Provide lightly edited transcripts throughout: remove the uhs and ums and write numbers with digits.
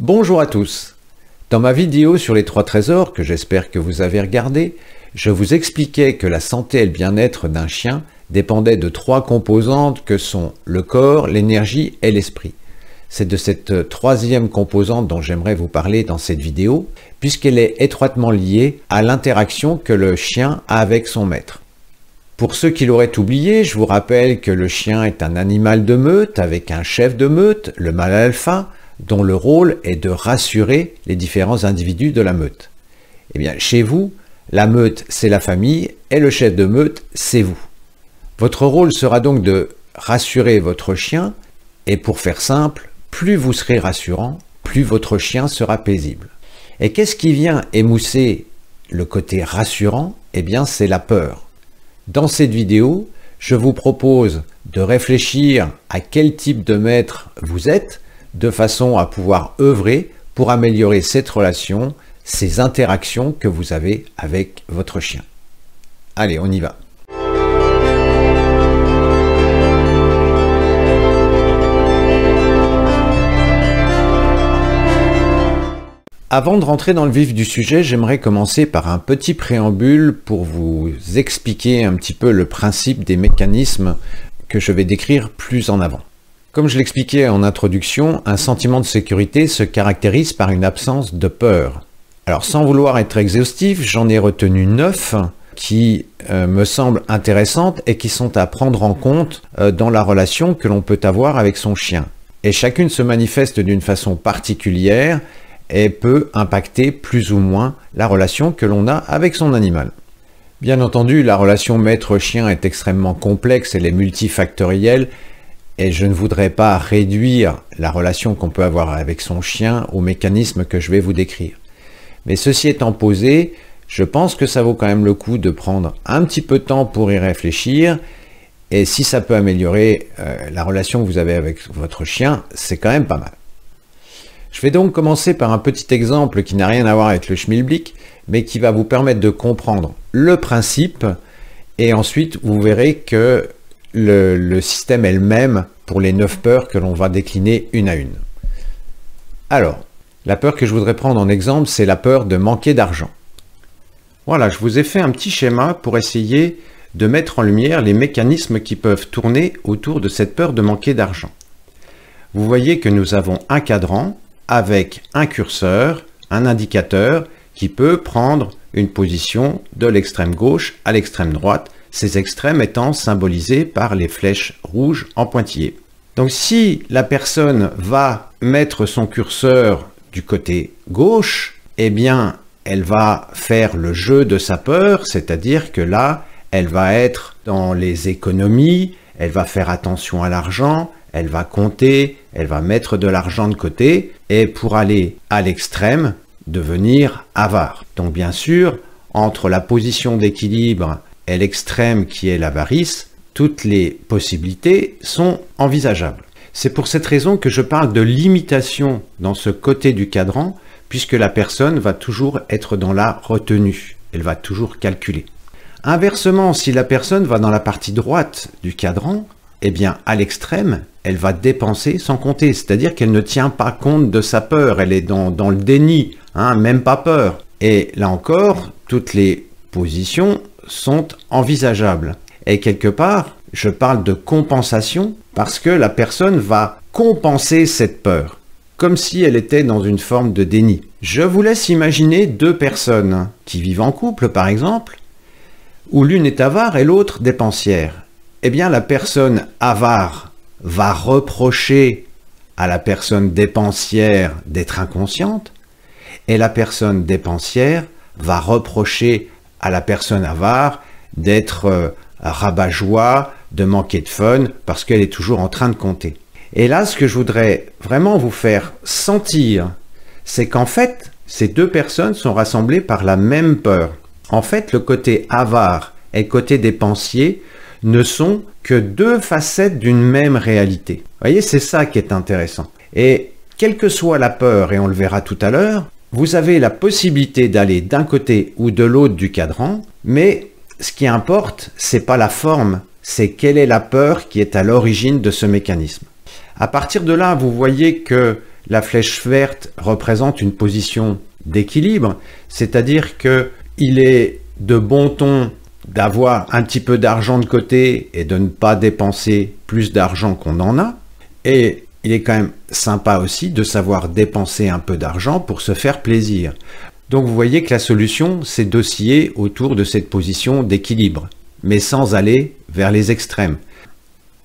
Bonjour à tous. Dans ma vidéo sur les 3 trésors, que j'espère que vous avez regardé, je vous expliquais que la santé et le bien-être d'un chien dépendaient de 3 composantes que sont le corps, l'énergie et l'esprit. C'est de cette 3e composante dont j'aimerais vous parler dans cette vidéo, puisqu'elle est étroitement liée à l'interaction que le chien a avec son maître. Pour ceux qui l'auraient oublié, je vous rappelle que le chien est un animal de meute avec un chef de meute, le mâle alpha, dont le rôle est de rassurer les différents individus de la meute. Eh bien, chez vous, la meute, c'est la famille, et le chef de meute, c'est vous. Votre rôle sera donc de rassurer votre chien, et pour faire simple, plus vous serez rassurant, plus votre chien sera paisible. Et qu'est-ce qui vient émousser le côté rassurant? Eh bien, c'est la peur. Dans cette vidéo, je vous propose de réfléchir à quel type de maître vous êtes, de façon à pouvoir œuvrer pour améliorer cette relation, ces interactions que vous avez avec votre chien. Allez, on y va. Avant de rentrer dans le vif du sujet, j'aimerais commencer par un petit préambule pour vous expliquer un petit peu le principe des mécanismes que je vais décrire plus en avant. Comme je l'expliquais en introduction, un sentiment de sécurité se caractérise par une absence de peur. Alors sans vouloir être exhaustif, j'en ai retenu 9 qui me semblent intéressantes et qui sont à prendre en compte dans la relation que l'on peut avoir avec son chien. Et chacune se manifeste d'une façon particulière et peut impacter plus ou moins la relation que l'on a avec son animal. Bien entendu, la relation maître-chien est extrêmement complexe, elle est multifactorielle, et je ne voudrais pas réduire la relation qu'on peut avoir avec son chien aux mécanismes que je vais vous décrire. Mais ceci étant posé, je pense que ça vaut quand même le coup de prendre un petit peu de temps pour y réfléchir, et si ça peut améliorer la relation que vous avez avec votre chien, c'est quand même pas mal. Je vais donc commencer par un petit exemple qui n'a rien à voir avec le schmilblick, mais qui va vous permettre de comprendre le principe, et ensuite vous verrez que le système est le même pour les 9 peurs que l'on va décliner une à une. Alors, la peur que je voudrais prendre en exemple, c'est la peur de manquer d'argent. Voilà, je vous ai fait un petit schéma pour essayer de mettre en lumière les mécanismes qui peuvent tourner autour de cette peur de manquer d'argent. Vous voyez que nous avons un cadran avec un curseur, un indicateur qui peut prendre une position de l'extrême gauche à l'extrême droite, ces extrêmes étant symbolisés par les flèches rouges en pointillés. Donc si la personne va mettre son curseur du côté gauche, eh bien elle va faire le jeu de sa peur, c'est-à-dire que là, elle va être dans les économies, elle va faire attention à l'argent, elle va compter, elle va mettre de l'argent de côté, et pour aller à l'extrême, devenir avare. Donc bien sûr, entre la position d'équilibre et l'extrême qui est l'avarice, toutes les possibilités sont envisageables. C'est pour cette raison que je parle de limitation dans ce côté du cadran, puisque la personne va toujours être dans la retenue, elle va toujours calculer. Inversement, si la personne va dans la partie droite du cadran, eh bien à l'extrême, elle va dépenser sans compter, c'est-à-dire qu'elle ne tient pas compte de sa peur, elle est dans le déni, même pas peur. Et là encore, toutes les positions sont envisageables. Et quelque part, je parle de compensation parce que la personne va compenser cette peur, comme si elle était dans une forme de déni. Je vous laisse imaginer 2 personnes qui vivent en couple, par exemple, où l'une est avare et l'autre dépensière. Eh bien, la personne avare va reprocher à la personne dépensière d'être inconsciente, et la personne dépensière va reprocher à la personne avare d'être rabat-joie, de manquer de fun, parce qu'elle est toujours en train de compter. Et là, ce que je voudrais vraiment vous faire sentir, c'est qu'en fait, ces 2 personnes sont rassemblées par la même peur. En fait, le côté avare et le côté dépensier ne sont que 2 facettes d'une même réalité. Vous voyez, c'est ça qui est intéressant. Et quelle que soit la peur, et on le verra tout à l'heure, vous avez la possibilité d'aller d'un côté ou de l'autre du cadran, mais ce qui importe, c'est pas la forme, c'est quelle est la peur qui est à l'origine de ce mécanisme. À partir de là, vous voyez que la flèche verte représente une position d'équilibre, c'est-à-dire qu'il est de bon ton d'avoir un petit peu d'argent de côté et de ne pas dépenser plus d'argent qu'on en a. Et il est quand même sympa aussi de savoir dépenser un peu d'argent pour se faire plaisir. Donc vous voyez que la solution, c'est d'osciller autour de cette position d'équilibre, mais sans aller vers les extrêmes.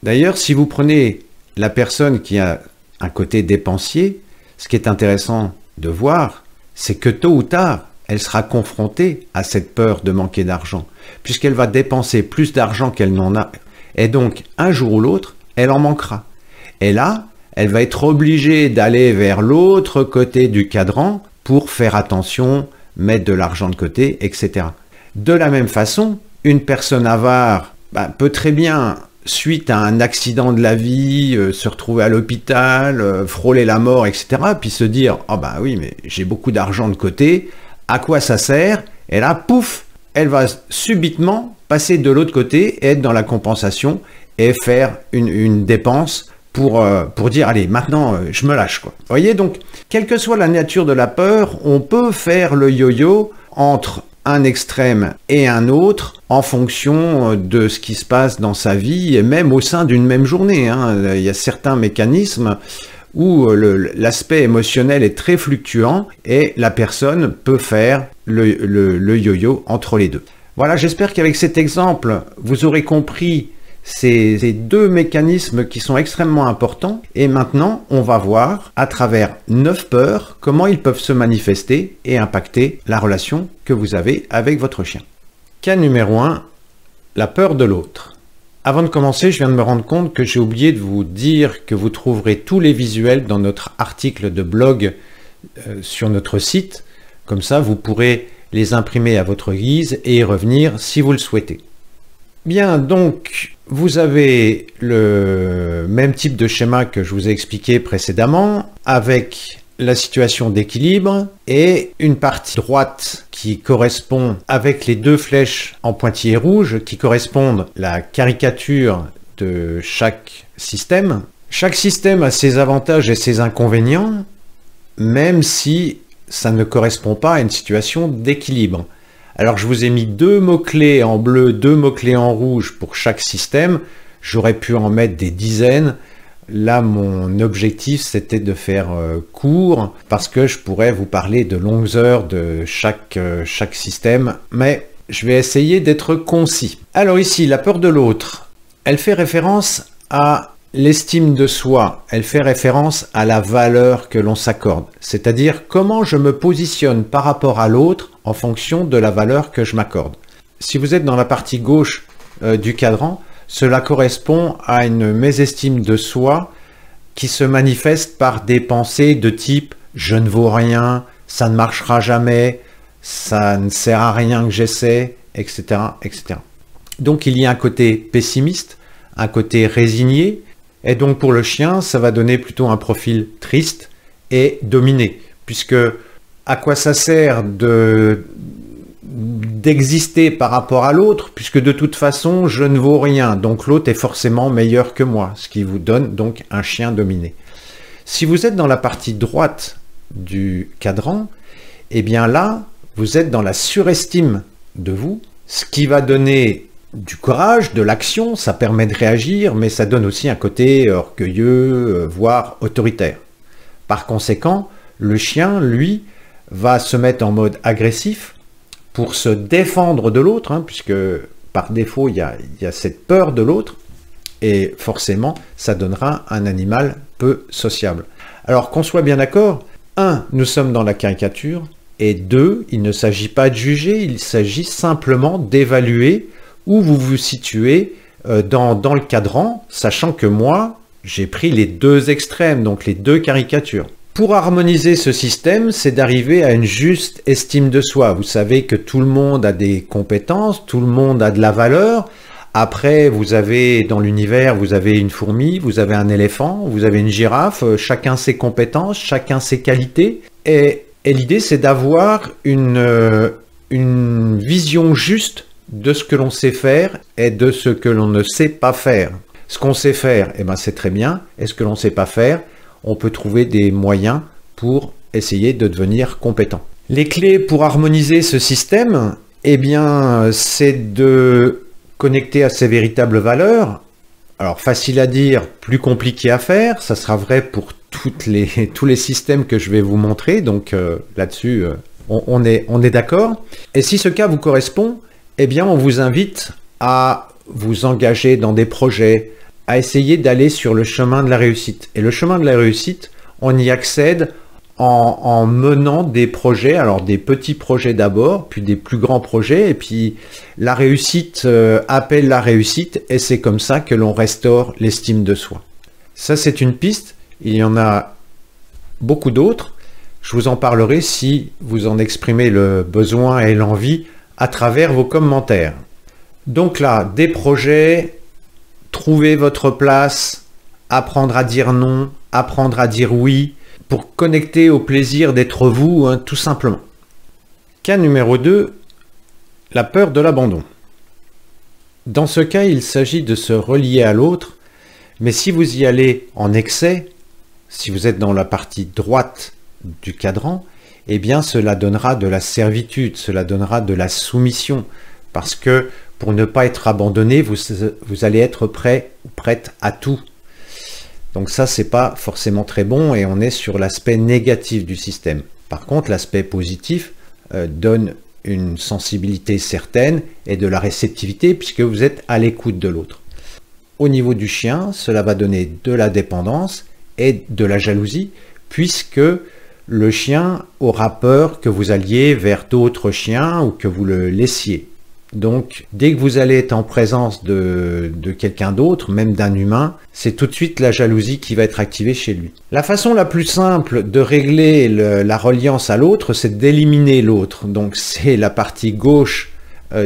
D'ailleurs, si vous prenez la personne qui a un côté dépensier, ce qui est intéressant de voir, c'est que tôt ou tard, elle sera confrontée à cette peur de manquer d'argent, puisqu'elle va dépenser plus d'argent qu'elle n'en a. Et donc, un jour ou l'autre, elle en manquera. Et là, elle va être obligée d'aller vers l'autre côté du cadran pour faire attention, mettre de l'argent de côté, etc. De la même façon, une personne avare peut très bien, suite à un accident de la vie, se retrouver à l'hôpital, frôler la mort, etc. Puis se dire « Ah bah oui, mais j'ai beaucoup d'argent de côté, à quoi ça sert ?» Et là, pouf, elle va subitement passer de l'autre côté, être dans la compensation et faire une dépense pour dire « Allez, maintenant, je me lâche. » quoi. Vous voyez, donc, quelle que soit la nature de la peur, on peut faire le yo-yo entre un extrême et un autre en fonction de ce qui se passe dans sa vie et même au sein d'une même journée. Hein. Il y a certains mécanismes où l'aspect émotionnel est très fluctuant et la personne peut faire le yo-yo entre les deux. Voilà, j'espère qu'avec cet exemple, vous aurez compris ces deux mécanismes qui sont extrêmement importants. Et maintenant, on va voir à travers 9 peurs comment ils peuvent se manifester et impacter la relation que vous avez avec votre chien. Cas numéro 1, la peur de l'autre. Avant de commencer, je viens de me rendre compte que j'ai oublié de vous dire que vous trouverez tous les visuels dans notre article de blog sur notre site. Comme ça, vous pourrez les imprimer à votre guise et y revenir si vous le souhaitez. Bien, donc, vous avez le même type de schéma que je vous ai expliqué précédemment, avec la situation d'équilibre et une partie droite qui correspond avec les 2 flèches en pointillés rouges qui correspondent à la caricature de chaque système. Chaque système a ses avantages et ses inconvénients, même si ça ne correspond pas à une situation d'équilibre. Alors je vous ai mis 2 mots-clés en bleu, 2 mots-clés en rouge pour chaque système. J'aurais pu en mettre des dizaines. Là, mon objectif, c'était de faire court parce que je pourrais vous parler de longues heures de chaque système. Mais je vais essayer d'être concis. Alors ici, la peur de l'autre, elle fait référence à l'estime de soi. Elle fait référence à la valeur que l'on s'accorde. C'est-à-dire comment je me positionne par rapport à l'autre en fonction de la valeur que je m'accorde. Si vous êtes dans la partie gauche du cadran, cela correspond à une mésestime de soi qui se manifeste par des pensées de type « je ne vaux rien »,« ça ne marchera jamais »,« ça ne sert à rien que j'essaie », etc., etc. Donc il y a un côté pessimiste, un côté résigné, et donc pour le chien, ça va donner plutôt un profil triste et dominé, puisque à quoi ça sert d'exister par rapport à l'autre, puisque de toute façon, je ne vaux rien, donc l'autre est forcément meilleur que moi, ce qui vous donne donc un chien dominé. Si vous êtes dans la partie droite du cadran, eh bien là, vous êtes dans la surestime de vous, ce qui va donner du courage, de l'action, ça permet de réagir, mais ça donne aussi un côté orgueilleux, voire autoritaire. Par conséquent, le chien, lui, va se mettre en mode agressif pour se défendre de l'autre, hein, puisque par défaut, il y a cette peur de l'autre, et forcément, ça donnera un animal peu sociable. Alors qu'on soit bien d'accord, 1, nous sommes dans la caricature, et 2, il ne s'agit pas de juger, il s'agit simplement d'évaluer où vous vous situez dans le cadran, sachant que moi, j'ai pris les 2 extrêmes, donc les 2 caricatures. Pour harmoniser ce système, c'est d'arriver à une juste estime de soi. Vous savez que tout le monde a des compétences, tout le monde a de la valeur. Après, vous avez dans l'univers, vous avez une fourmi, vous avez un éléphant, vous avez une girafe, chacun ses compétences, chacun ses qualités. Et l'idée, c'est d'avoir une vision juste de ce que l'on sait faire et de ce que l'on ne sait pas faire. Ce qu'on sait faire, eh ben, c'est très bien. Et ce que l'on ne sait pas faire, on peut trouver des moyens pour essayer de devenir compétent. Les clés pour harmoniser ce système, eh bien, c'est de connecter à ses véritables valeurs. Alors, facile à dire, plus compliqué à faire. Ça sera vrai pour tous les systèmes que je vais vous montrer. Donc, là-dessus, on est d'accord. Et si ce cas vous correspond, eh bien, on vous invite à vous engager dans des projets, à essayer d'aller sur le chemin de la réussite. Et le chemin de la réussite, on y accède en menant des projets, alors des petits projets d'abord, puis des plus grands projets, et puis la réussite appelle la réussite, et c'est comme ça que l'on restaure l'estime de soi. Ça, c'est une piste, il y en a beaucoup d'autres, je vous en parlerai si vous en exprimez le besoin et l'envie à travers vos commentaires. Donc là, des projets, trouver votre place, apprendre à dire non, apprendre à dire oui, pour connecter au plaisir d'être vous, hein, tout simplement. Cas numéro 2, la peur de l'abandon. Dans ce cas, il s'agit de se relier à l'autre, mais si vous y allez en excès, si vous êtes dans la partie droite du cadran, eh bien cela donnera de la servitude, cela donnera de la soumission, parce que pour ne pas être abandonné, vous allez être prêt ou prête à tout. Donc ça, c'est pas forcément très bon et on est sur l'aspect négatif du système. Par contre, l'aspect positif donne une sensibilité certaine et de la réceptivité puisque vous êtes à l'écoute de l'autre. Au niveau du chien, cela va donner de la dépendance et de la jalousie puisque le chien aura peur que vous alliez vers d'autres chiens ou que vous le laissiez. Donc, dès que vous allez être en présence de quelqu'un d'autre, même d'un humain, c'est tout de suite la jalousie qui va être activée chez lui. La façon la plus simple de régler la reliance à l'autre, c'est d'éliminer l'autre. Donc, c'est la partie gauche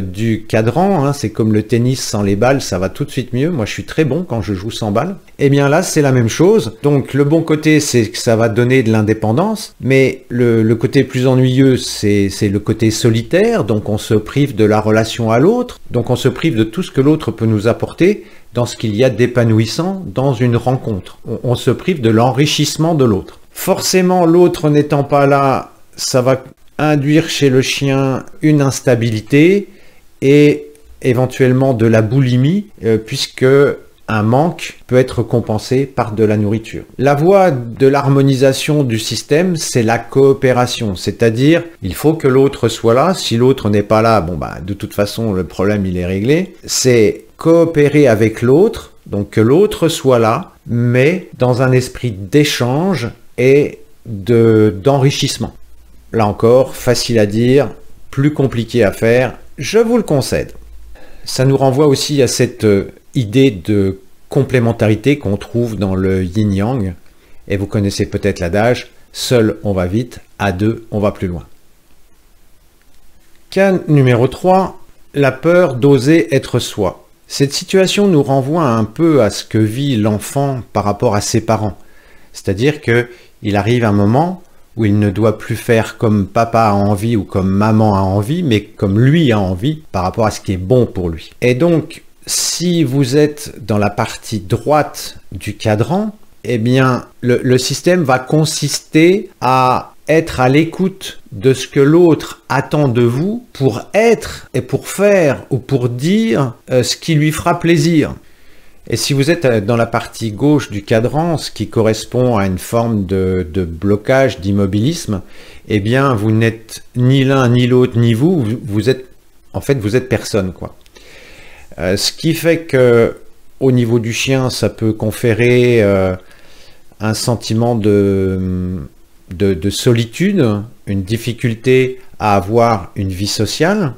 du cadran, hein, c'est comme le tennis sans les balles, ça va tout de suite mieux. Moi, je suis très bon quand je joue sans balles. Et bien là, c'est la même chose. Donc, le bon côté, c'est que ça va donner de l'indépendance, mais le côté plus ennuyeux, c'est le côté solitaire. Donc, on se prive de la relation à l'autre. Donc, on se prive de tout ce que l'autre peut nous apporter dans ce qu'il y a d'épanouissant dans une rencontre. On se prive de l'enrichissement de l'autre. Forcément, l'autre n'étant pas là, ça va induire chez le chien une instabilité et éventuellement de la boulimie puisque un manque peut être compensé par de la nourriture. La voie de l'harmonisation du système, c'est la coopération, c'est-à-dire il faut que l'autre soit là. Si l'autre n'est pas là, bon bah de toute façon le problème il est réglé. C'est coopérer avec l'autre, donc que l'autre soit là, mais dans un esprit d'échange et d'enrichissement. Là encore, facile à dire, plus compliqué à faire, je vous le concède. Ça nous renvoie aussi à cette idée de complémentarité qu'on trouve dans le yin-yang. Et vous connaissez peut-être l'adage, seul on va vite, à deux on va plus loin. Cas numéro 3, la peur d'oser être soi. Cette situation nous renvoie un peu à ce que vit l'enfant par rapport à ses parents. C'est-à-dire qu'il arrive un moment où il ne doit plus faire comme papa a envie ou comme maman a envie, mais comme lui a envie par rapport à ce qui est bon pour lui. Et donc, si vous êtes dans la partie droite du cadran, eh bien, le système va consister à être à l'écoute de ce que l'autre attend de vous pour être et pour faire ou pour dire ce qui lui fera plaisir. Et si vous êtes dans la partie gauche du cadran, ce qui correspond à une forme de blocage, d'immobilisme, eh bien, vous n'êtes ni l'un, ni l'autre, ni vous. Vous êtes personne, quoi. Ce qui fait que, au niveau du chien, ça peut conférer un sentiment de solitude, une difficulté à avoir une vie sociale.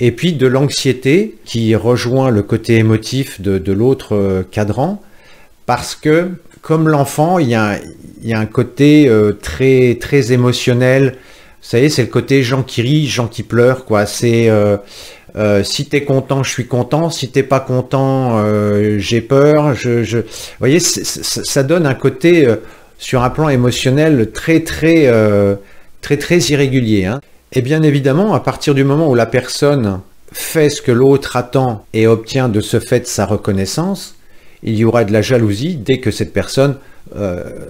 Et puis de l'anxiété qui rejoint le côté émotif de l'autre cadran, parce que comme l'enfant, il y a un côté très, très émotionnel. Vous savez, c'est le côté gens qui rient, gens qui pleurent, quoi. C'est si t'es content, je suis content. Si t'es pas content, j'ai peur. Vous voyez, ça donne un côté sur un plan émotionnel très, très, très, très irrégulier, hein. Et bien évidemment, à partir du moment où la personne fait ce que l'autre attend et obtient de ce fait sa reconnaissance, il y aura de la jalousie dès que cette personne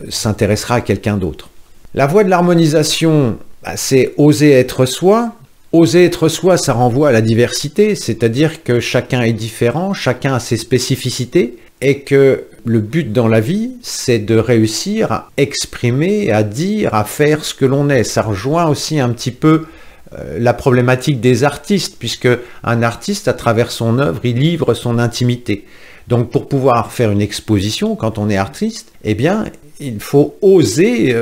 s'intéressera à quelqu'un d'autre. La voie de l'harmonisation, c'est oser être soi. Oser être soi, ça renvoie à la diversité, c'est-à-dire que chacun est différent, chacun a ses spécificités, et que le but dans la vie, c'est de réussir à exprimer, à dire, à faire ce que l'on est. Ça rejoint aussi un petit peu la problématique des artistes, puisque un artiste, à travers son œuvre, il livre son intimité. Donc pour pouvoir faire une exposition, quand on est artiste, eh bien, il faut oser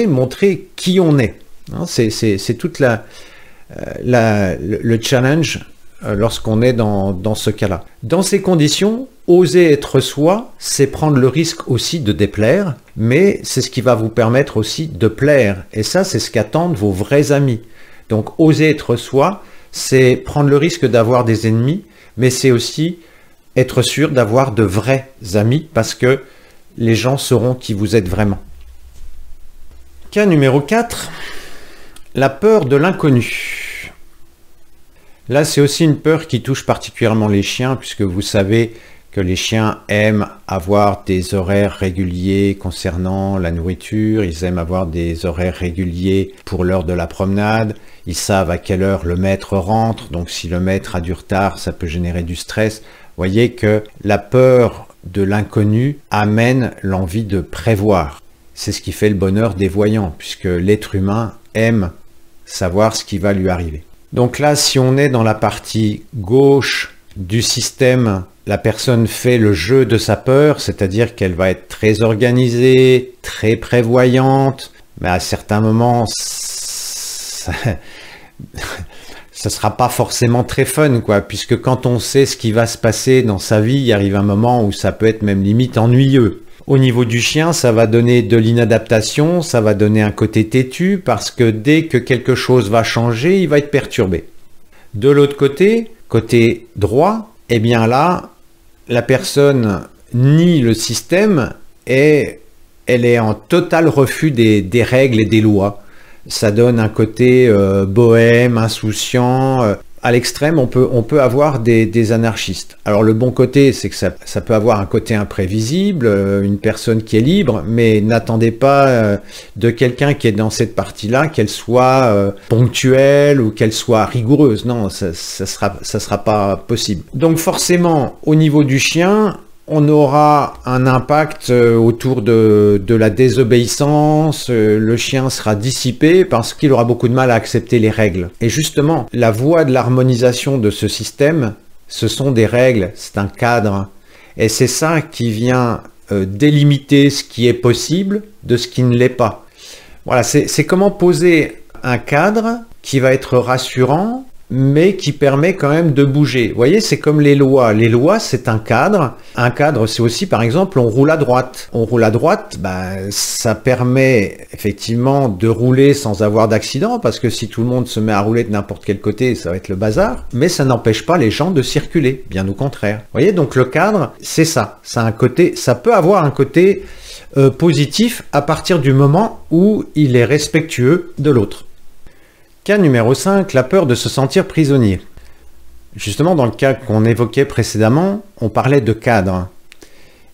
montrer qui on est. C'est toute le challenge lorsqu'on est dans ce cas-là. Dans ces conditions, oser être soi, c'est prendre le risque aussi de déplaire, mais c'est ce qui va vous permettre aussi de plaire. Et ça, c'est ce qu'attendent vos vrais amis. Donc, oser être soi, c'est prendre le risque d'avoir des ennemis, mais c'est aussi être sûr d'avoir de vrais amis, parce que les gens sauront qui vous êtes vraiment. Cas numéro 4, la peur de l'inconnu. Là, c'est aussi une peur qui touche particulièrement les chiens, puisque vous savez que les chiens aiment avoir des horaires réguliers concernant la nourriture, ils aiment avoir des horaires réguliers pour l'heure de la promenade, ils savent à quelle heure le maître rentre, donc si le maître a du retard, ça peut générer du stress. Vous voyez que la peur de l'inconnu amène l'envie de prévoir. C'est ce qui fait le bonheur des voyants, puisque l'être humain aime savoir ce qui va lui arriver. Donc là, si on est dans la partie gauche du système, la personne fait le jeu de sa peur, c'est-à-dire qu'elle va être très organisée, très prévoyante, mais à certains moments, ça sera pas forcément très fun, quoi, puisque quand on sait ce qui va se passer dans sa vie, il arrive un moment où ça peut être même limite ennuyeux. Au niveau du chien, ça va donner de l'inadaptation, ça va donner un côté têtu, parce que dès que quelque chose va changer, il va être perturbé. De l'autre côté, côté droit, eh bien là, la personne nie le système et elle est en total refus des règles et des lois. Ça donne un côté bohème, insouciant. À l'extrême, on peut avoir des anarchistes. Alors le bon côté, c'est que ça peut avoir un côté imprévisible, une personne qui est libre, mais n'attendez pas de quelqu'un qui est dans cette partie-là qu'elle soit ponctuelle ou qu'elle soit rigoureuse. Non, ça sera pas possible. Donc forcément, au niveau du chien, on aura un impact autour de la désobéissance, le chien sera dissipé parce qu'il aura beaucoup de mal à accepter les règles. Et justement, la voie de l'harmonisation de ce système, ce sont des règles, c'est un cadre. Et c'est ça qui vient délimiter ce qui est possible de ce qui ne l'est pas. Voilà, c'est comment poser un cadre qui va être rassurant, mais qui permet quand même de bouger. Vous voyez, c'est comme les lois. Les lois, c'est un cadre. Un cadre, c'est aussi, par exemple, on roule à droite. On roule à droite, ça permet effectivement de rouler sans avoir d'accident, parce que si tout le monde se met à rouler de n'importe quel côté, ça va être le bazar. Mais ça n'empêche pas les gens de circuler, bien au contraire. Vous voyez, donc le cadre, c'est ça. Ça a un côté, ça peut avoir un côté positif à partir du moment où il est respectueux de l'autre. Cas numéro 5, la peur de se sentir prisonnier. Justement, dans le cas qu'on évoquait précédemment, on parlait de cadre.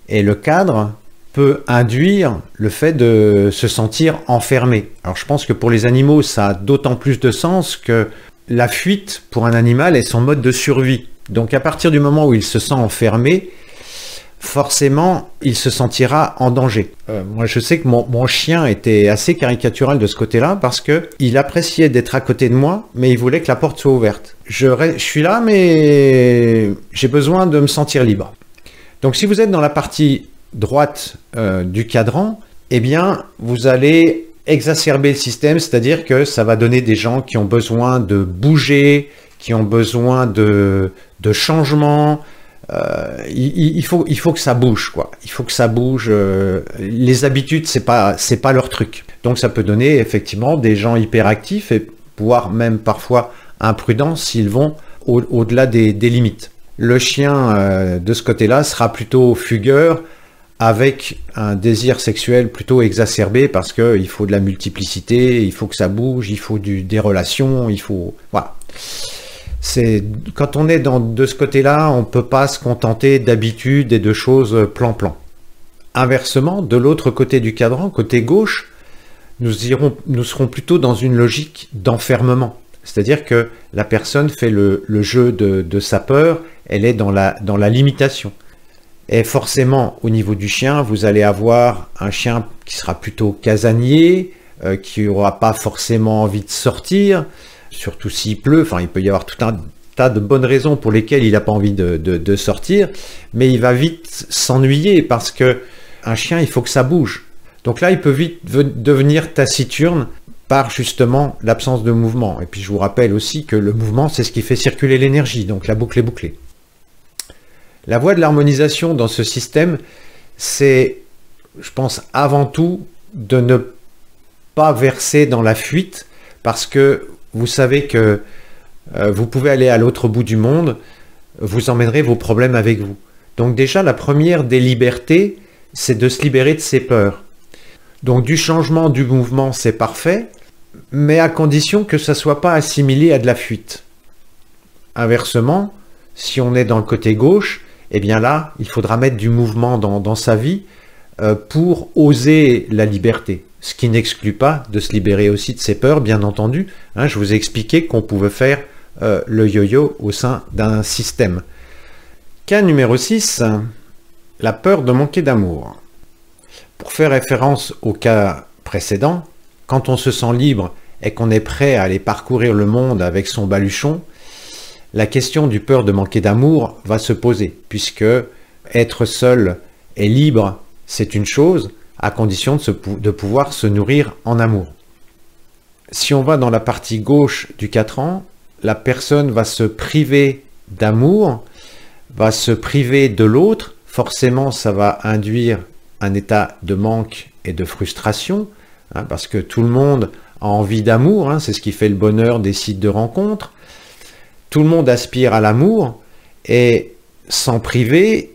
Et le cadre peut induire le fait de se sentir enfermé. Alors je pense que pour les animaux, ça a d'autant plus de sens que la fuite, pour un animal, est son mode de survie. Donc à partir du moment où il se sent enfermé, forcément, il se sentira en danger. Moi, je sais que mon chien était assez caricatural de ce côté-là parce que il appréciait d'être à côté de moi, mais il voulait que la porte soit ouverte. Je suis là, mais j'ai besoin de me sentir libre. Donc, si vous êtes dans la partie droite du cadran, eh bien, vous allez exacerber le système, c'est-à-dire que ça va donner des gens qui ont besoin de bouger, qui ont besoin de changement. Il faut que ça bouge, quoi. Il faut que ça bouge. Les habitudes, c'est pas leur truc. Donc ça peut donner effectivement des gens hyperactifs et voire même parfois imprudents s'ils vont au-delà des limites. Le chien de ce côté-là sera plutôt fugueur avec un désir sexuel plutôt exacerbé parce que il faut de la multiplicité, il faut que ça bouge, il faut des relations, il faut voilà. Quand on est de ce côté-là, on ne peut pas se contenter d'habitudes et de choses plan-plan. Inversement, de l'autre côté du cadran, côté gauche, nous serons plutôt dans une logique d'enfermement. C'est-à-dire que la personne fait le jeu de sa peur, elle est dans la limitation. Et forcément, au niveau du chien, vous allez avoir un chien qui sera plutôt casanier, qui n'aura pas forcément envie de sortir, surtout s'il pleut. Enfin, il peut y avoir tout un tas de bonnes raisons pour lesquelles il n'a pas envie de sortir, mais il va vite s'ennuyer parce que un chien, il faut que ça bouge. Donc là, il peut vite devenir taciturne par justement l'absence de mouvement. Et puis je vous rappelle aussi que le mouvement, c'est ce qui fait circuler l'énergie, donc la boucle est bouclée. La voie de l'harmonisation dans ce système, c'est, je pense, avant tout de ne pas verser dans la fuite, parce que vous savez que vous pouvez aller à l'autre bout du monde, vous emmènerez vos problèmes avec vous. Donc déjà, la première des libertés, c'est de se libérer de ses peurs. Donc du changement du mouvement, c'est parfait, mais à condition que ça ne soit pas assimilé à de la fuite. Inversement, si on est dans le côté gauche, eh bien là, il faudra mettre du mouvement dans sa vie pour oser la liberté. Ce qui n'exclut pas de se libérer aussi de ses peurs, bien entendu. Hein, je vous ai expliqué qu'on pouvait faire le yo-yo au sein d'un système. Cas numéro 6, la peur de manquer d'amour. Pour faire référence au cas précédent, quand on se sent libre et qu'on est prêt à aller parcourir le monde avec son baluchon, la question du peur de manquer d'amour va se poser, puisque être seul et libre, c'est une chose, à condition de pouvoir se nourrir en amour. Si on va dans la partie gauche du cadran, la personne va se priver d'amour, va se priver de l'autre, forcément ça va induire un état de manque et de frustration, hein, parce que tout le monde a envie d'amour, hein, c'est ce qui fait le bonheur des sites de rencontres. Tout le monde aspire à l'amour, et s'en priver,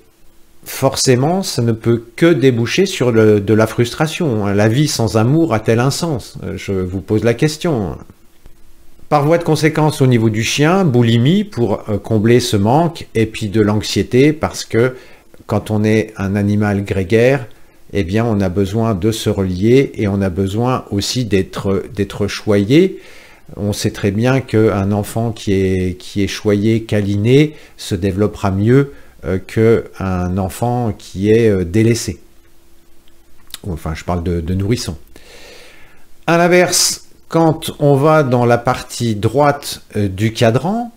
forcément, ça ne peut que déboucher sur de la frustration. La vie sans amour a-t-elle un sens? Je vous pose la question. Par voie de conséquence, au niveau du chien, boulimie pour combler ce manque, et puis de l'anxiété, parce que quand on est un animal grégaire, eh bien, on a besoin de se relier, et on a besoin aussi d'être choyé. On sait très bien qu'un enfant qui est choyé, câliné, se développera mieux qu'un enfant qui est délaissé. Enfin, je parle de nourrisson. À l'inverse, quand on va dans la partie droite du cadran,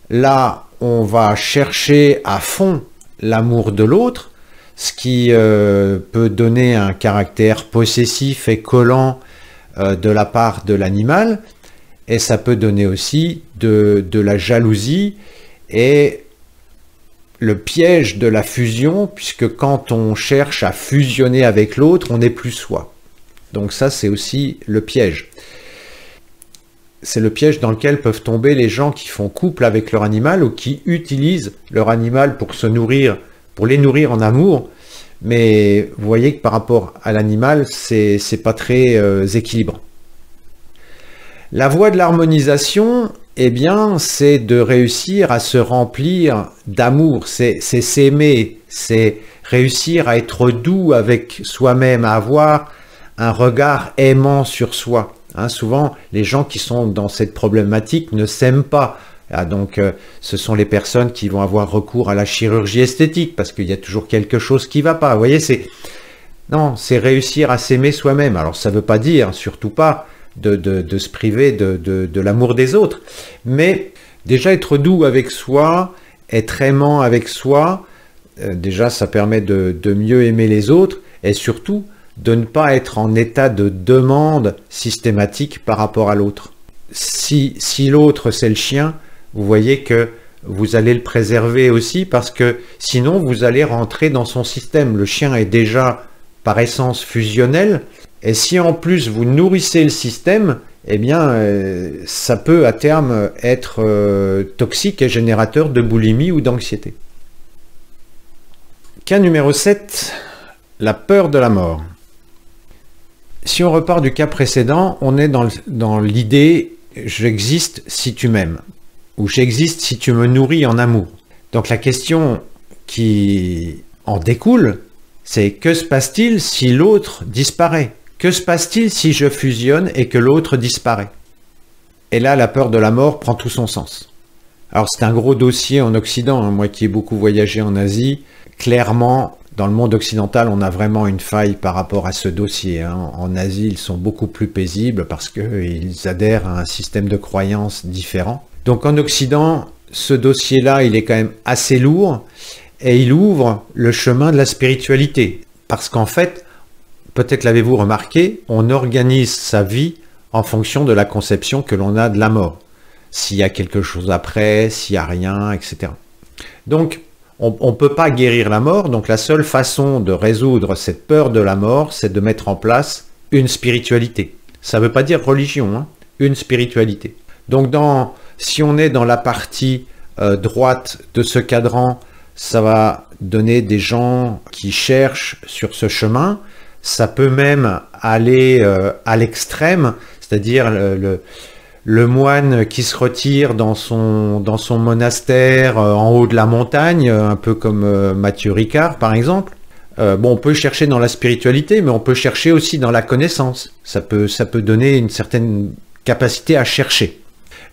là, on va chercher à fond l'amour de l'autre, ce qui peut donner un caractère possessif et collant de la part de l'animal. Et ça peut donner aussi de la jalousie et le piège de la fusion, puisque quand on cherche à fusionner avec l'autre, on n'est plus soi. Donc ça, c'est aussi le piège. C'est le piège dans lequel peuvent tomber les gens qui font couple avec leur animal ou qui utilisent leur animal pour se nourrir, pour les nourrir en amour. Mais vous voyez que par rapport à l'animal, c'est pas très équilibrant. La voie de l'harmonisation, eh bien, c'est de réussir à se remplir d'amour, c'est s'aimer, c'est réussir à être doux avec soi-même, à avoir un regard aimant sur soi. Hein, souvent, les gens qui sont dans cette problématique ne s'aiment pas. Ah, donc, ce sont les personnes qui vont avoir recours à la chirurgie esthétique, parce qu'il y a toujours quelque chose qui ne va pas. Vous voyez, non, c'est réussir à s'aimer soi-même. Alors, ça ne veut pas dire, surtout pas, de se priver de l'amour des autres, mais déjà être doux avec soi, être aimant avec soi, déjà ça permet de mieux aimer les autres, et surtout de ne pas être en état de demande systématique par rapport à l'autre. Si l'autre c'est le chien, vous voyez que vous allez le préserver aussi, parce que sinon vous allez rentrer dans son système. Le chien est déjà par essence fusionnel, et si en plus vous nourrissez le système, eh bien ça peut à terme être toxique et générateur de boulimie ou d'anxiété. Cas numéro 7, la peur de la mort. Si on repart du cas précédent, on est dans l'idée « j'existe si tu m'aimes » ou « j'existe si tu me nourris en amour ». Donc la question qui en découle, C'est que se passe-t-il si l'autre disparaît? Que se passe-t-il si je fusionne et que l'autre disparaît? Et là, la peur de la mort prend tout son sens. Alors c'est un gros dossier en Occident, hein. Moi qui ai beaucoup voyagé en Asie, clairement, dans le monde occidental, on a vraiment une faille par rapport à ce dossier, hein. En Asie, ils sont beaucoup plus paisibles parce qu'ils adhèrent à un système de croyances différent. Donc en Occident, ce dossier-là, il est quand même assez lourd et il ouvre le chemin de la spiritualité. Parce qu'en fait, peut-être l'avez-vous remarqué, on organise sa vie en fonction de la conception que l'on a de la mort. S'il y a quelque chose après, s'il n'y a rien, etc. Donc, on ne peut pas guérir la mort, donc la seule façon de résoudre cette peur de la mort, c'est de mettre en place une spiritualité. Ça ne veut pas dire religion, hein, une spiritualité. Donc, si on est dans la partie droite de ce cadran, ça va donner des gens qui cherchent sur ce chemin. Ça peut même aller à l'extrême, c'est-à-dire le moine qui se retire dans son monastère en haut de la montagne, un peu comme Mathieu Ricard par exemple. Bon, on peut chercher dans la spiritualité, mais on peut chercher aussi dans la connaissance. Ça peut donner une certaine capacité à chercher.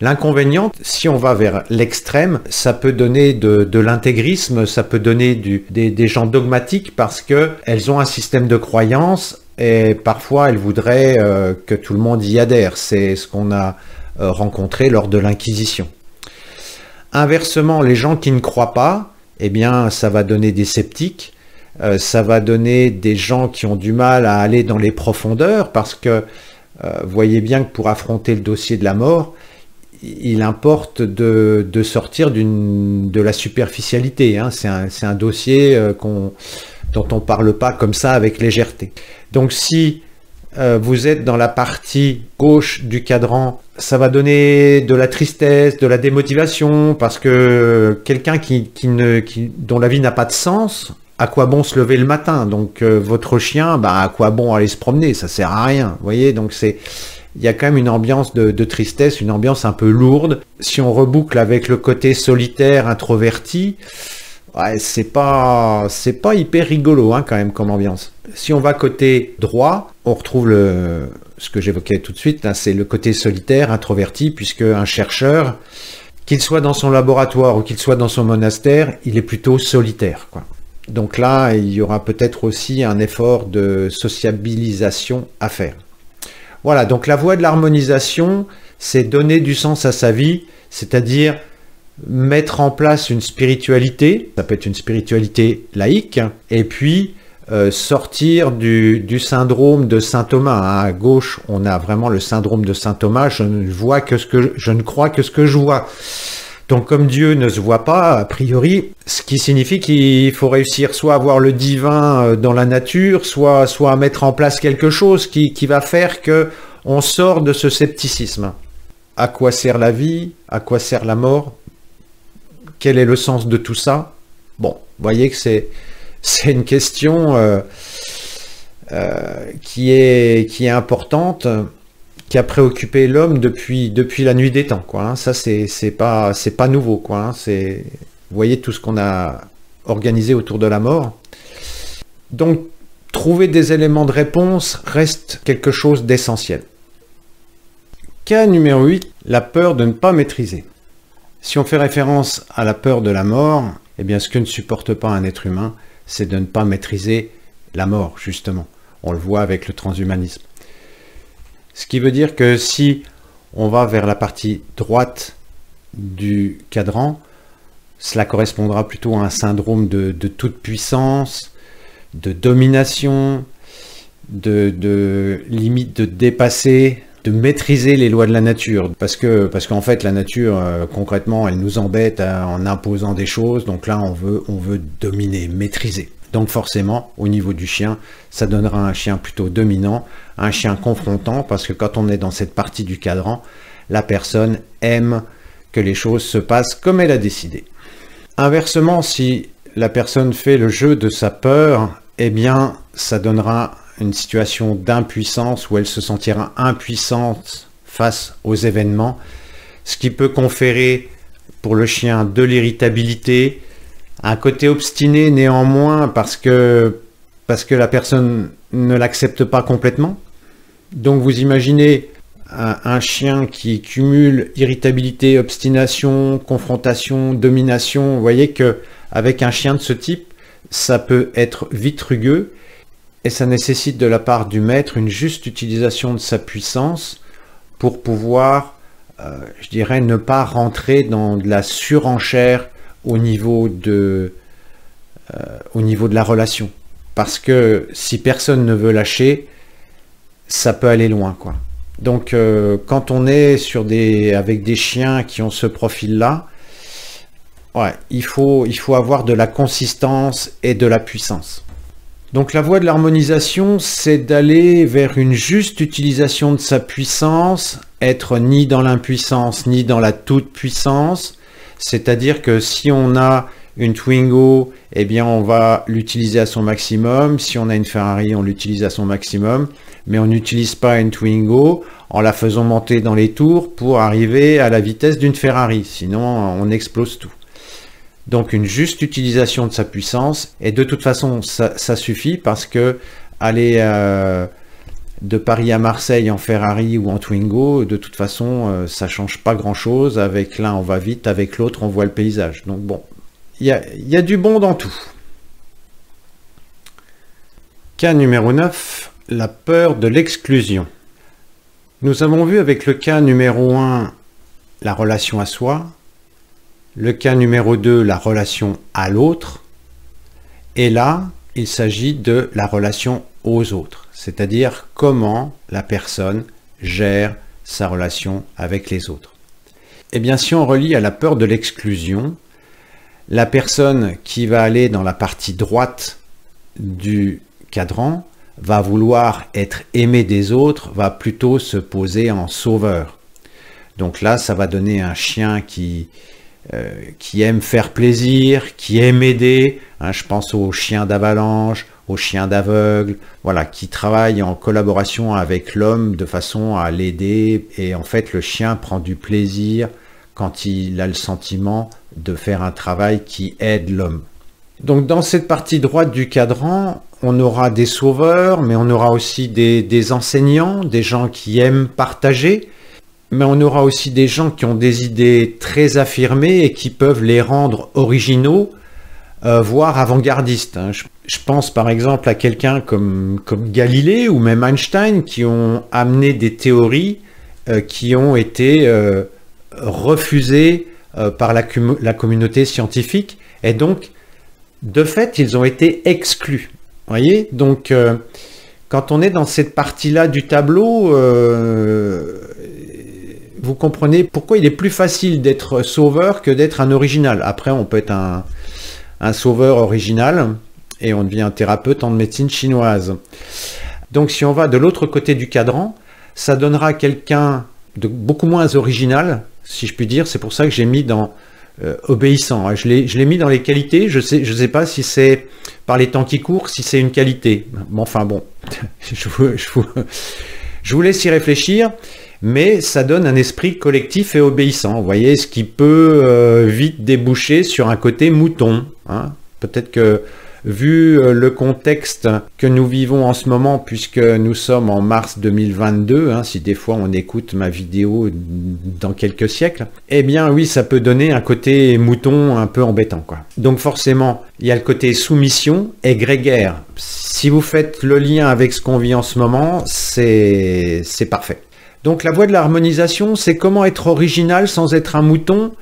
L'inconvénient, si on va vers l'extrême, ça peut donner de l'intégrisme, ça peut donner des gens dogmatiques parce qu'elles ont un système de croyance et parfois elles voudraient que tout le monde y adhère. C'est ce qu'on a rencontré lors de l'Inquisition. Inversement, les gens qui ne croient pas, eh bien, ça va donner des sceptiques, ça va donner des gens qui ont du mal à aller dans les profondeurs parce que, voyez bien que pour affronter le dossier de la mort, il importe de sortir de la superficialité, hein. C'est un dossier dont on ne parle pas comme ça avec légèreté. Donc si vous êtes dans la partie gauche du cadran, ça va donner de la tristesse, de la démotivation, parce que quelqu'un dont la vie n'a pas de sens, à quoi bon se lever le matin? Donc votre chien, à quoi bon aller se promener? Ça sert à rien, vous voyez. Donc il y a quand même une ambiance de tristesse, une ambiance un peu lourde. Si on reboucle avec le côté solitaire, introverti, ouais, c'est pas hyper rigolo, hein, quand même comme ambiance. Si on va côté droit, on retrouve ce que j'évoquais tout de suite, hein, c'est le côté solitaire, introverti, puisque un chercheur, qu'il soit dans son laboratoire ou qu'il soit dans son monastère, il est plutôt solitaire, quoi. Donc là, il y aura peut-être aussi un effort de sociabilisation à faire. Voilà, donc la voie de l'harmonisation, c'est donner du sens à sa vie, c'est-à-dire mettre en place une spiritualité, ça peut être une spiritualité laïque, et puis sortir du syndrome de saint Thomas. À gauche, on a vraiment le syndrome de saint Thomas, je ne crois que ce que je vois. Donc comme Dieu ne se voit pas, a priori, ce qui signifie qu'il faut réussir soit à voir le divin dans la nature, soit à mettre en place quelque chose qui va faire que on sort de ce scepticisme. À quoi sert la vie? À quoi sert la mort? Quel est le sens de tout ça? Bon, vous voyez que c'est une question qui est importante, qui a préoccupé l'homme depuis la nuit des temps, quoi, hein. Ça, c'est pas nouveau, quoi, hein. Vous voyez tout ce qu'on a organisé autour de la mort. Donc, trouver des éléments de réponse reste quelque chose d'essentiel. Cas numéro 8, la peur de ne pas maîtriser. Si on fait référence à la peur de la mort, eh bien, ce que ne supporte pas un être humain, c'est de ne pas maîtriser la mort, justement. On le voit avec le transhumanisme. Ce qui veut dire que si on va vers la partie droite du cadran, cela correspondra plutôt à un syndrome de toute puissance, de domination, de limite de dépasser, de maîtriser les lois de la nature. Parce qu'en fait, la nature, concrètement, elle nous embête en imposant des choses. Donc là, on veut dominer, maîtriser. Donc forcément, au niveau du chien, ça donnera un chien plutôt dominant, un chien confrontant, parce que quand on est dans cette partie du cadran, la personne aime que les choses se passent comme elle a décidé. Inversement, si la personne fait le jeu de sa peur, eh bien, ça donnera une situation d'impuissance où elle se sentira impuissante face aux événements, ce qui peut conférer pour le chien de l'irritabilité, un côté obstiné néanmoins, parce que parce que la personne ne l'accepte pas complètement. Donc vous imaginez un chien qui cumule irritabilité, obstination, confrontation, domination. Vous voyez qu'avec un chien de ce type, ça peut être vite rugueux et ça nécessite de la part du maître une juste utilisation de sa puissance pour pouvoir, je dirais, ne pas rentrer dans de la surenchère au niveau de la relation. Parce que si personne ne veut lâcher, ça peut aller loin, quoi. Donc quand on est avec des chiens qui ont ce profil-là, ouais, il faut avoir de la consistance et de la puissance. Donc la voie de l'harmonisation, c'est d'aller vers une juste utilisation de sa puissance, être ni dans l'impuissance ni dans la toute-puissance. C'est-à-dire que si on a une Twingo, eh bien on va l'utiliser à son maximum. Si on a une Ferrari, on l'utilise à son maximum. Mais on n'utilise pas une Twingo en la faisant monter dans les tours pour arriver à la vitesse d'une Ferrari. Sinon, on explose tout. Donc une juste utilisation de sa puissance. Et de toute façon, ça suffit parce que aller de Paris à Marseille en Ferrari ou en Twingo, de toute façon, ça ne change pas grand-chose. Avec l'un, on va vite. Avec l'autre, on voit le paysage. Donc bon, il y a du bon dans tout. Cas numéro 9. La peur de l'exclusion. Nous avons vu avec le cas numéro 1, la relation à soi, le cas numéro 2, la relation à l'autre, et là, il s'agit de la relation aux autres, c'est-à-dire comment la personne gère sa relation avec les autres. Eh bien, si on relie à la peur de l'exclusion, la personne qui va aller dans la partie droite du cadran va vouloir être aimé des autres, va plutôt se poser en sauveur. Donc là, ça va donner un chien qui aime faire plaisir, qui aime aider. Hein, je pense aux chiens d'avalanche, aux chiens d'aveugle, voilà, qui travaillent en collaboration avec l'homme de façon à l'aider. Et en fait, le chien prend du plaisir quand il a le sentiment de faire un travail qui aide l'homme. Donc dans cette partie droite du cadran, on aura des sauveurs, mais on aura aussi des enseignants, des gens qui aiment partager, mais on aura aussi des gens qui ont des idées très affirmées et qui peuvent les rendre originaux, voire avant-gardistes. Hein. Je pense par exemple à quelqu'un comme Galilée ou même Einstein qui ont amené des théories qui ont été refusées par la communauté scientifique et donc de fait ils ont été exclus. Voyez, donc quand on est dans cette partie-là du tableau, vous comprenez pourquoi il est plus facile d'être sauveur que d'être un original. Après, on peut être un sauveur original et on devient un thérapeute en médecine chinoise. Donc si on va de l'autre côté du cadran, ça donnera quelqu'un de beaucoup moins original, si je puis dire. C'est pour ça que j'ai mis dans obéissant. Je l'ai mis dans les qualités. Je sais pas si c'est par les temps qui courent, si c'est une qualité. Bon, enfin bon, je vous laisse y réfléchir, mais ça donne un esprit collectif et obéissant. Vous voyez, ce qui peut vite déboucher sur un côté mouton. Hein. Peut-être que vu le contexte que nous vivons en ce moment, puisque nous sommes en mars 2022, hein, si des fois on écoute ma vidéo dans quelques siècles, eh bien oui, ça peut donner un côté mouton un peu embêtant, quoi. Donc forcément, il y a le côté soumission et grégaire. Si vous faites le lien avec ce qu'on vit en ce moment, c'est parfait. Donc la voie de l'harmonisation, c'est comment être original sans être un mouton,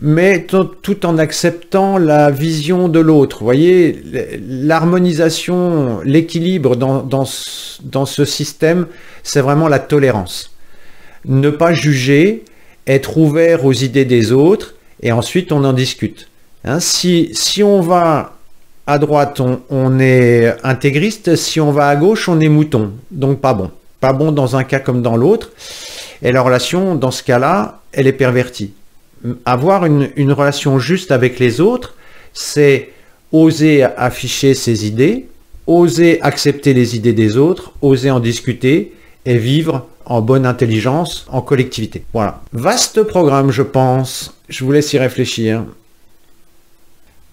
mais tout en acceptant la vision de l'autre. Vous voyez, l'harmonisation, l'équilibre dans ce système, c'est vraiment la tolérance. Ne pas juger, être ouvert aux idées des autres, et ensuite on en discute. Hein, si on va à droite, on est intégriste, si on va à gauche, on est mouton. Donc pas bon. Pas bon dans un cas comme dans l'autre. Et la relation, dans ce cas-là, elle est pervertie. Avoir une relation juste avec les autres, c'est oser afficher ses idées, oser accepter les idées des autres, oser en discuter et vivre en bonne intelligence, en collectivité. Voilà. Vaste programme, je pense. Je vous laisse y réfléchir.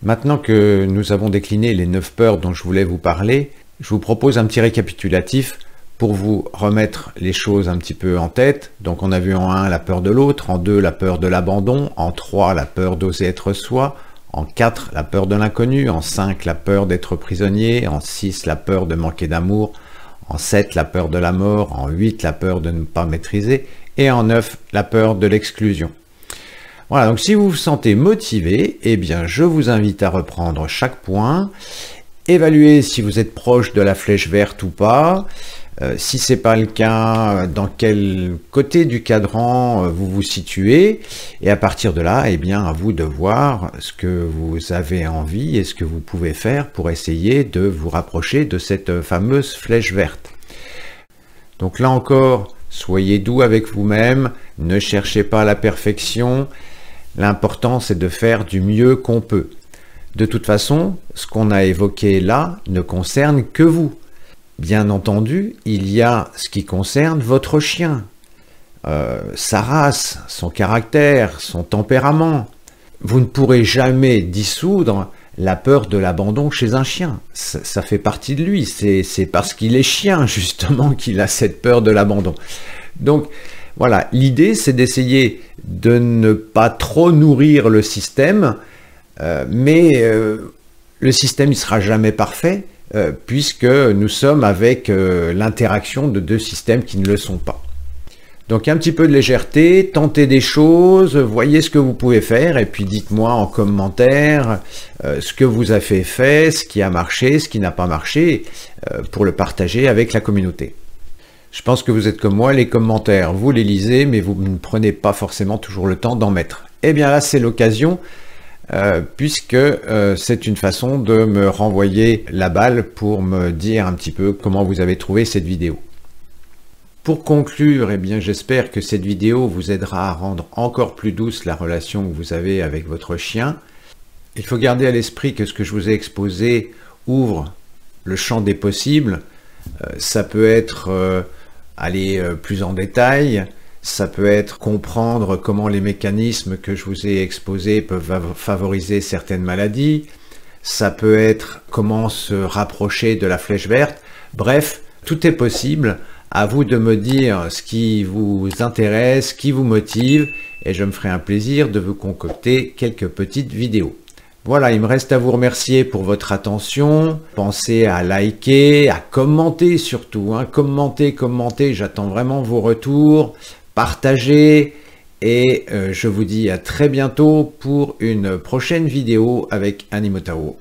Maintenant que nous avons décliné les 9 peurs dont je voulais vous parler, Je vous propose un petit récapitulatif pour vous remettre les choses un petit peu en tête. Donc on a vu en 1 la peur de l'autre, en 2 la peur de l'abandon, en 3 la peur d'oser être soi, en 4 la peur de l'inconnu, en 5 la peur d'être prisonnier, en 6 la peur de manquer d'amour, en 7 la peur de la mort, en 8 la peur de ne pas maîtriser et en 9 la peur de l'exclusion. Voilà, donc si vous vous sentez motivé, eh bien je vous invite à reprendre chaque point, évaluer si vous êtes proche de la flèche verte ou pas. Si ce n'est pas le cas, dans quel côté du cadran vous vous situez, et à partir de là, eh bien, à vous de voir ce que vous avez envie et ce que vous pouvez faire pour essayer de vous rapprocher de cette fameuse flèche verte. Donc là encore, soyez doux avec vous-même, ne cherchez pas la perfection, l'important c'est de faire du mieux qu'on peut. De toute façon, ce qu'on a évoqué là ne concerne que vous. Bien entendu, il y a ce qui concerne votre chien, sa race, son caractère, son tempérament. Vous ne pourrez jamais dissoudre la peur de l'abandon chez un chien. Ça fait partie de lui, c'est parce qu'il est chien justement qu'il a cette peur de l'abandon. Donc voilà, l'idée c'est d'essayer de ne pas trop nourrir le système, mais le système il sera jamais parfait, puisque nous sommes avec l'interaction de deux systèmes qui ne le sont pas. Donc un petit peu de légèreté, tentez des choses, voyez ce que vous pouvez faire, et puis dites-moi en commentaire ce que vous avez fait, ce qui a marché, ce qui n'a pas marché, pour le partager avec la communauté. Je pense que vous êtes comme moi, les commentaires, vous les lisez, mais vous ne prenez pas forcément toujours le temps d'en mettre. Eh bien là, c'est l'occasion, puisque c'est une façon de me renvoyer la balle pour me dire un petit peu comment vous avez trouvé cette vidéo. Pour conclure, eh bien, j'espère que cette vidéo vous aidera à rendre encore plus douce la relation que vous avez avec votre chien. Il faut garder à l'esprit que ce que je vous ai exposé ouvre le champ des possibles. Ça peut être aller plus en détail, ça peut être comprendre comment les mécanismes que je vous ai exposés peuvent favoriser certaines maladies, ça peut être comment se rapprocher de la flèche verte. Bref, tout est possible. À vous de me dire ce qui vous intéresse, ce qui vous motive, et je me ferai un plaisir de vous concocter quelques petites vidéos. Voilà, il me reste à vous remercier pour votre attention. Pensez à liker, à commenter surtout, hein. Commentez, j'attends vraiment vos retours. Partagez, et je vous dis à très bientôt pour une prochaine vidéo avec Animo Tao.